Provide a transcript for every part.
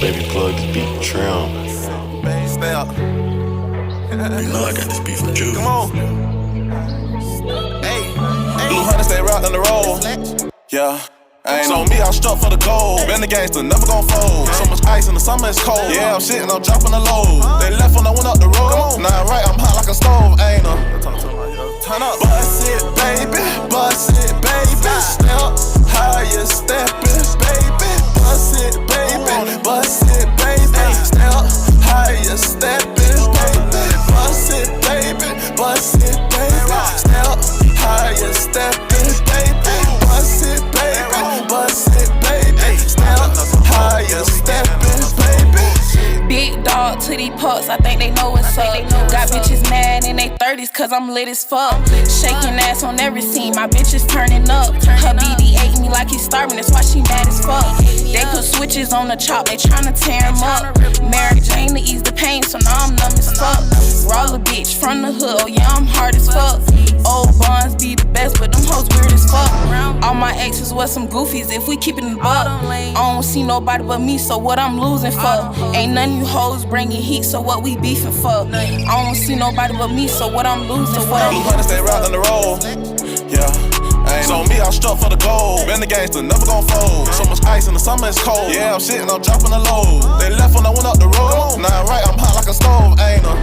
Baby plug this beat trim. Stay up. You know I got this beat from Jude. Come on. Hey, Blue Hunter stay right on the road. Yeah. Ain't on me, I struck for the gold. Been the gangster, never gon' fold. So much ice in the summer, it's cold. Yeah, I'm shitting, I'm dropping the load. They left when I went up the road. Nah, right, I'm hot like a stove, ain't I? Turn up. Bust it, baby. Bust it, baby. Step higher, steppin', baby. Bust it, baby. Bust it, baby. Step higher, steppin', baby. Bust it, baby. Bust it, baby. Step higher, steppin', baby. Bust it, baby. Bust it, baby. Step higher, steppin', baby. Big dog to these pups, I think they know what's up. Got bitches mad in they 30s cause I'm lit as fuck. Shaking ass on every scene, my bitch is turning up. Her BD ate me like he's starving, that's why she mad as fuck. They put switches on the chop, they tryna tear him up. Mary Jane to ease the pain, so now I'm numb as fuck. Roll a bitch from the hood, oh yeah, I'm hard as fuck. Old bonds be the best, but them hoes weird as fuck. All my exes was some goofies, if we keep it in the buck. I don't see nobody but me, so what I'm losing for? Ain't none of you hoes bringing heat, so what we beefing for? I don't see nobody but me, so what I'm losing for? Blue Hunter stay right on the road. Yeah. Ain't on me, I struck for the gold. Been the gangster, never gon' fold. So much ice in the summer, it's cold. Yeah, I'm shitting, I'm dropping the load. They left when I went up the road. Nah, right, I'm hot like a stove, ain't I?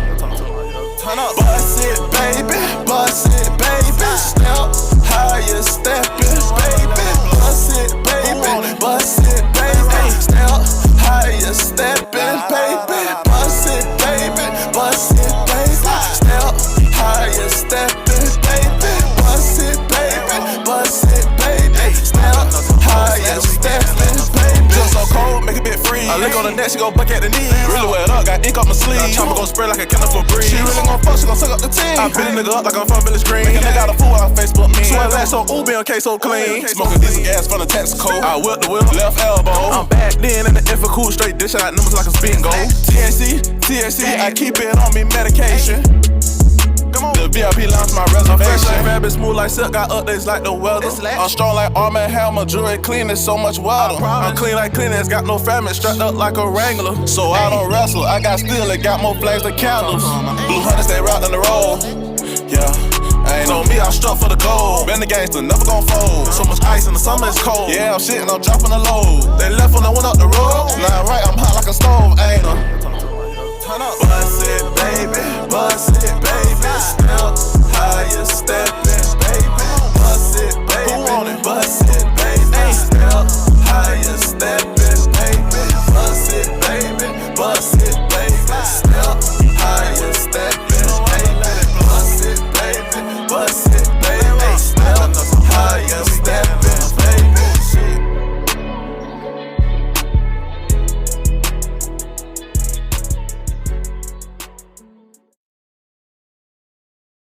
Turn up. Bust it, baby. Bust it, baby. Step higher, steppin', baby. Bust it, baby. Bust it, baby. Step higher, steppin', baby. Bust it, baby. Bust it, baby. Step higher, steppin', baby. Bust it, baby. Bust it, baby. Step higher, steppin', baby. Just so cold, make it bit free. I lick on the neck, she gon' buck at the knee. Really wet up, got ink up my sleeve. Chopper gon' spray like a cannon for breeze. She really gon' fuck, she gon' suck up the team. I beat a nigga up like I'm from Village Green. Make a nigga out of fool on Facebook me. Swear that so Uber on case so clean. Smoking diesel gas from the Texaco. I whip the whip, left elbow. I'm back then in the infant cool, straight dish out numbers like a spin goal. TNC, I keep it on me medication. The VIP lounge my reservation. I'm fresh like rabbit, smooth like silk, got updates like the weather. I'm strong like Arm & Hammer, jewelry clean, there's so much weather. I'm clean like cleaners, got no fragments, strapped up like a Wrangler. So I don't wrestle, I got steel, it got more flames than candles. Blue Hunter stay right on the road. Yeah. Ain't on me, I struck for the gold. Been the gangster, never gon' fold. So much ice in the summer, it's cold. Yeah, I'm shitting, I'm dropping the load. They left when I went up the road. Nah, right, I'm hot like a stove, ain't I? Bust it, baby. Bust it, baby. Step higher, steppin', baby. Bust it, baby. Bust it,